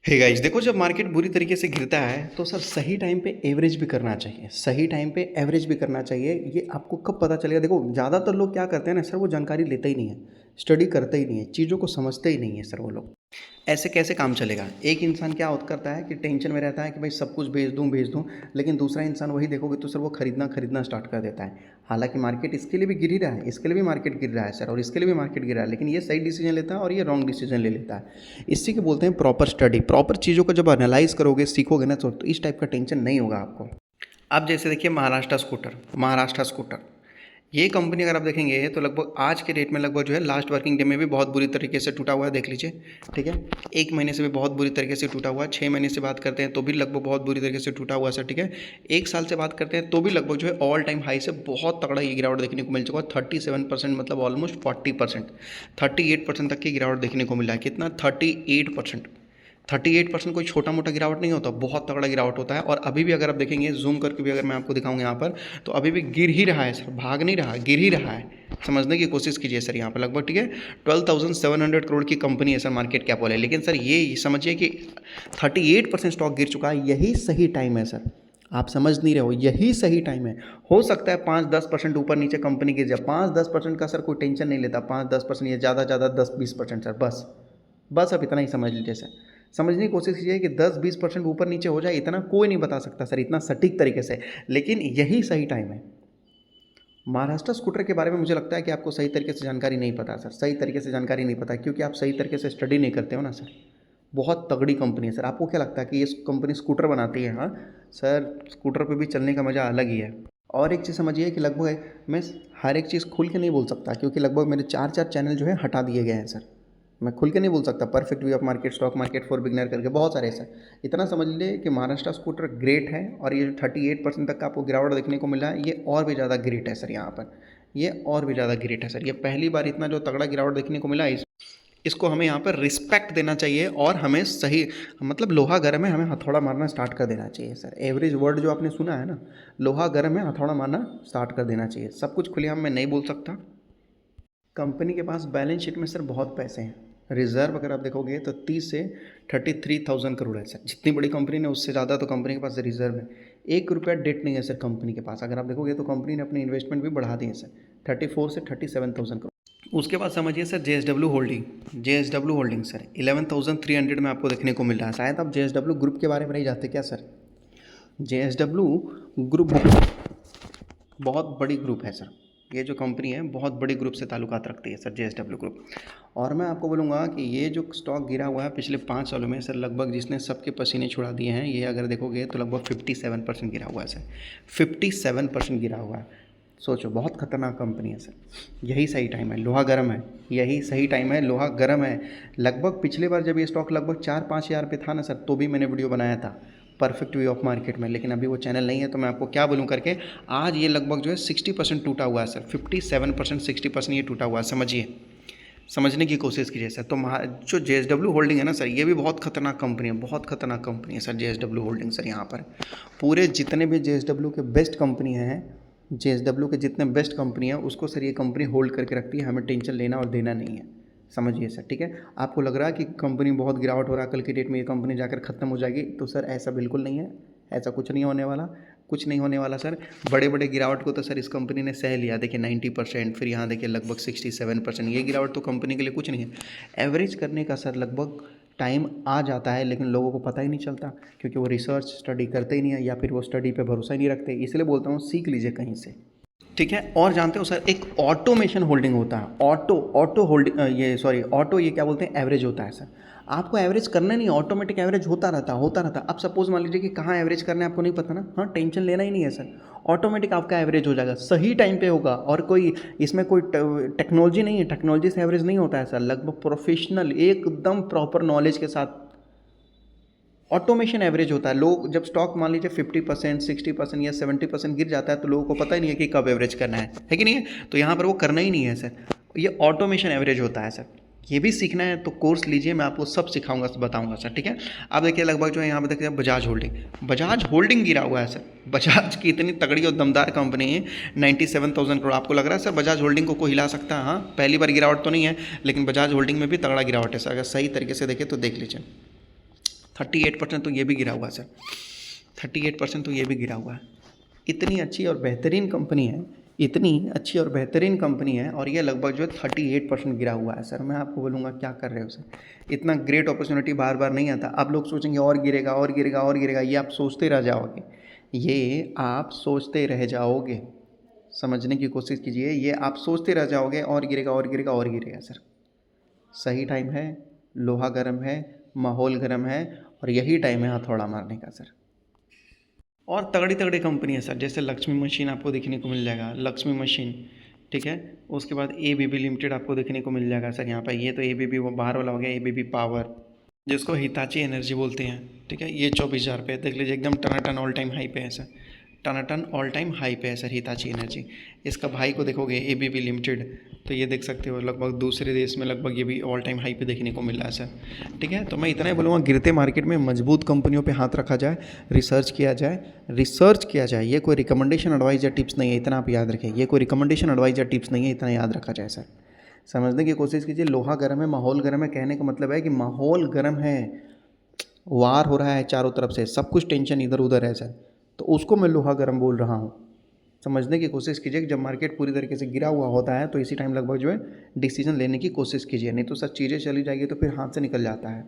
Hey guys, देखो जब market बुरी तरीके से गिरता है तो सर सही टाइम पे एवरेज भी करना चाहिए। सही टाइम पे एवरेज भी करना चाहिए। ये आपको कब पता चलेगा? देखो ज़्यादातर लोग क्या करते हैं ना सर, वो जानकारी लेते ही नहीं है, स्टडी करते ही नहीं है, चीज़ों को समझते ही नहीं है सर वो लोग। ऐसे कैसे काम चलेगा? एक इंसान क्या होता करता है कि टेंशन में रहता है कि भाई सब कुछ भेज दूँ, लेकिन दूसरा इंसान वही देखोगे तो सर वो खरीदना स्टार्ट कर देता है। हालांकि मार्केट इसके लिए भी गिर ही रहा है, इसके लिए भी मार्केट गिर रहा है सर, और इसके लिए भी मार्केट गिर रहा है, लेकिन ये सही डिसीजन लेता है और ये रॉन्ग डिसीजन ले लेता है। इसी के बोलते हैं प्रॉपर स्टडी। प्रॉपर चीज़ों को जब एनालाइज करोगे, सीखोगे ना, तो इस टाइप का टेंशन नहीं होगा आपको। आप जैसे देखिए महाराष्ट्र स्कूटर, ये कंपनी अगर आप देखेंगे तो लगभग आज के डेट में लगभग जो है लास्ट वर्किंग डे में भी बहुत बुरी तरीके से टूटा हुआ है, देख लीजिए। ठीक है, एक महीने से भी बहुत बुरी तरीके से टूटा हुआ है, 6 महीने से बात करते हैं तो भी लगभग बहुत बुरी तरीके से टूटा हुआ है सर। ठीक है, एक साल से बात करते हैं तो भी लगभग जो है ऑल टाइम हाई से बहुत तगड़ा ये गिरावट देखने को मिल चुका है। 37%, मतलब ऑलमोस्ट 40%, 38% तक की गिरावट देखने को मिला है। कितना? 38%। 38% कोई छोटा मोटा गिरावट नहीं होता, बहुत तगड़ा गिरावट होता है। और अभी भी अगर आप देखेंगे, जूम करके भी अगर मैं आपको दिखाऊंगा यहाँ पर, तो अभी भी गिर ही रहा है सर, भाग नहीं रहा, गिर ही रहा है। समझने की कोशिश कीजिए सर। यहाँ पर लगभग, ठीक है, 12,700 करोड़ की कंपनी है सर, मार्केट कैप वाले, लेकिन सर ये समझिए कि 38% स्टॉक गिर चुका है। यही सही टाइम है सर, आप समझ नहीं रहे हो, यही सही टाइम है। हो सकता है 5-10% ऊपर नीचे कंपनी गिर जाए, 5-10% का सर कोई टेंशन नहीं लेता, 5-10% या ज़्यादा 10-20% सर, बस बस आप इतना ही समझ लीजिए सर। समझने की कोशिश कीजिए कि 10-20% ऊपर नीचे हो जाए, इतना कोई नहीं बता सकता सर, इतना सटीक तरीके से, लेकिन यही सही टाइम है। महाराष्ट्र स्कूटर के बारे में मुझे लगता है कि आपको सही तरीके से जानकारी नहीं पता सर, सही तरीके से जानकारी नहीं पता, क्योंकि आप सही तरीके से स्टडी नहीं करते हो ना सर। बहुत तगड़ी कंपनी है सर। आपको क्या लगता है कि ये कंपनी स्कूटर बनाती है? हाँ सर, स्कूटर पे भी चलने का मज़ा अलग ही है। और एक चीज़ समझिए कि लगभग मैं हर एक चीज़ खुल के नहीं बोल सकता, क्योंकि लगभग मेरे 4 चैनल जो है हटा दिए गए हैं सर। मैं खुल के नहीं बोल सकता। Perfect view of market, stock market for beginner करके बहुत सारे सर। इतना समझ लीजिए कि महाराष्ट्र स्कूटर ग्रेट है, और ये जो 38% तक का आपको गिरावट देखने को मिला है, ये और भी ज़्यादा ग्रेट है सर। यहाँ पर ये और भी ज़्यादा ग्रेट है सर। ये पहली बार इतना जो तगड़ा गिरावट देखने को मिला, इसको हमें यहाँ पर रिस्पेक्ट देना चाहिए, और हमें सही, मतलब लोहा गर्म है, हमें हथौड़ा मारना स्टार्ट कर देना चाहिए सर। एवरेज वर्ड जो आपने सुना है ना, लोहा गर्म है, हथौड़ा मारना स्टार्ट कर देना चाहिए। सब कुछ खुलेआम मैं नहीं बोल सकता। कंपनी के पास बैलेंस शीट में सर बहुत पैसे हैं। रिजर्व अगर आप देखोगे तो 30 से 33,000 करोड़ है सर। जितनी बड़ी कंपनी ने उससे ज़्यादा तो कंपनी के पास रिजर्व है। 1 रुपया डेट नहीं है सर कंपनी के पास। अगर आप देखोगे तो कंपनी ने अपनी इन्वेस्टमेंट भी बढ़ा दी है सर, 34 से 37,000 करोड़। उसके बाद समझिए सर जे एस डब्ल्यू होल्डिंग सर 11,300 में आपको देखने को मिल रहा है। शायद आप JSW ग्रुप के बारे में नहीं जानते क्या सर? JSW ग्रुप बहुत बड़ी ग्रुप है सर। ये जो कंपनी है बहुत बड़ी ग्रुप से ताल्लुकात रखती है सर, JSW ग्रुप। और मैं आपको बोलूँगा कि ये जो स्टॉक गिरा हुआ है पिछले 5 सालों में सर, लगभग जिसने सबके पसीने छुड़ा दिए हैं, ये अगर देखोगे तो लगभग 57% गिरा हुआ है सर। 57% गिरा हुआ है। सोचो, बहुत खतरनाक कंपनी है सर। यही सही टाइम है, लोहा गर्म है। यही सही टाइम है, लोहा गर्म है। लगभग पिछले बार जब ये स्टॉक लगभग 4-5 हज़ार पे था ना सर, तो भी मैंने वीडियो बनाया था परफेक्ट व्यू ऑफ मार्केट में, लेकिन अभी वो चैनल नहीं है, तो मैं आपको क्या बोलूँ करके। आज ये लगभग जो है 60% टूटा हुआ है सर, 57%, 60% ये टूटा हुआ है। समझिए, समझने की कोशिश कीजिए सर। तो जो JSW होल्डिंग है ना सर, ये भी बहुत खतरनाक कंपनी है, बहुत खतरनाक कंपनी है सर JSW होल्डिंग सर। यहाँ पर पूरे जितने भी JSW के बेस्ट कंपनी हैं, JSW के जितने बेस्ट कंपनी है, उसको सर ये कंपनी होल्ड करके रखती है। हमें टेंशन लेना और देना नहीं है, समझिए सर। ठीक है, आपको लग रहा है कि कंपनी बहुत गिरावट हो रहा है, कल की डेट में ये कंपनी जाकर ख़त्म हो जाएगी, तो सर ऐसा बिल्कुल नहीं है। ऐसा कुछ नहीं होने वाला, कुछ नहीं होने वाला सर। बड़े बड़े गिरावट को तो सर इस कंपनी ने सह लिया। देखिए 90%, फिर यहाँ देखिए लगभग 67%। ये गिरावट तो कंपनी के लिए कुछ नहीं है। एवरेज करने का सर लगभग टाइम आ जाता है, लेकिन लोगों को पता ही नहीं चलता, क्योंकि वो रिसर्च स्टडी करते ही नहीं है, या फिर वो स्टडी पे भरोसा ही नहीं रखते। इसलिए बोलता हूँ सीख लीजिए कहीं से। ठीक है, और जानते हो सर, एक ऑटोमेशन होल्डिंग होता है, ऑटो होल्डिंग, ये क्या बोलते हैं, एवरेज होता है सर। आपको एवरेज करना नहीं, ऑटोमेटिक एवरेज होता रहता। अब सपोज मान लीजिए कि कहाँ एवरेज करना है आपको नहीं पता ना, हाँ, टेंशन लेना ही नहीं है सर। ऑटोमेटिक आपका एवरेज हो जाएगा, सही टाइम पे होगा। और कोई इसमें कोई टेक्नोलॉजी नहीं है, टेक्नोलॉजी से एवरेज नहीं होता है सर। लगभग प्रोफेशनल, एकदम प्रॉपर नॉलेज के साथ ऑटोमेशन एवरेज होता है। लोग जब स्टॉक मान लीजिए 50%, 60% या 70% गिर जाता है, तो लोगों को पता ही नहीं है कि कब एवरेज करना है कि नहीं है? तो यहाँ पर वो करना ही नहीं है सर। ये ऑटोमेशन एवरेज होता है सर। ये भी सीखना है तो कोर्स लीजिए, मैं आपको सब सिखाऊंगा, बताऊंगा सर। ठीक है, आप देखिए लगभग जो है यहाँ पर देखिए बजाज होल्डिंग गिरा हुआ है सर। बजाज की इतनी तगड़ी और दमदार कंपनी है, 97,000 करोड़। आपको लग रहा है सर बजाज होल्डिंग को कोई हिला सकता है? हाँ, पहली बार गिरावट तो नहीं है, लेकिन बजाज होल्डिंग में भी तगड़ा गिरावट है सर। अगर सही तरीके से देखें तो देख लीजिए, 38% तो ये भी गिरा हुआ है सर, 38% तो ये भी गिरा हुआ है। इतनी अच्छी और बेहतरीन कंपनी है, इतनी अच्छी और बेहतरीन कंपनी है, और ये लगभग जो है 38% गिरा हुआ है सर। मैं आपको बोलूँगा क्या कर रहे हो सर, इतना ग्रेट अपॉर्चुनिटी बार बार नहीं आता। आप लोग सोचेंगे और गिरेगा और गिरेगा और गिरेगा, ये आप सोचते रह जाओगे, ये आप सोचते रह जाओगे। समझने की कोशिश कीजिए, ये आप सोचते रह जाओगे और गिरेगा और गिरेगा और गिरेगा सर। सही टाइम है, लोहा गर्म है, माहौल गर्म है, और यही टाइम है हथौड़ा मारने का सर। और तगड़ी तगड़ी कंपनी है सर, जैसे लक्ष्मी मशीन आपको देखने को मिल जाएगा, लक्ष्मी मशीन, ठीक है। उसके बाद ABB लिमिटेड आपको देखने को मिल जाएगा सर यहाँ पर। ये तो ABB वो बाहर वाला हो गया, ABB पावर, जिसको हिताची एनर्जी बोलते हैं, ठीक है। ये 24,000 पे देख लीजिए, एकदम टनाटन ऑल टाइम हाई पे है सर, टनाटन ऑल टाइम हाई पे है सर हिताची एनर्जी। इसका भाई को देखोगे ABB लिमिटेड, तो ये देख सकते हो लगभग दूसरे देश में लगभग ये भी ऑल टाइम हाई पे देखने को मिल रहा है सर, ठीक है। तो मैं इतना ही बोलूँगा, गिरते मार्केट में मजबूत कंपनियों पे हाथ रखा जाए, रिसर्च किया जाए। ये कोई रिकमेंडेशन एडवाइस या टिप्स नहीं है, इतना आप याद रखें। ये कोई रिकमेंडेशन एडवाइस या टिप्स नहीं है, इतना याद रखा जाए सर। समझने की कोशिश कीजिए, लोहा गर्म है, माहौल गर्म है, कहने का मतलब है कि माहौल गर्म है, वार हो रहा है चारों तरफ से, सब कुछ टेंशन इधर उधर है सर, तो उसको मैं लोहा गर्म बोल रहा हूँ। समझने की कोशिश कीजिए कि जब मार्केट पूरी तरीके से गिरा हुआ होता है तो इसी टाइम लगभग जो है डिसीजन लेने की कोशिश कीजिए, नहीं तो सर चीज़ें चली जाएगी तो फिर हाथ से निकल जाता है।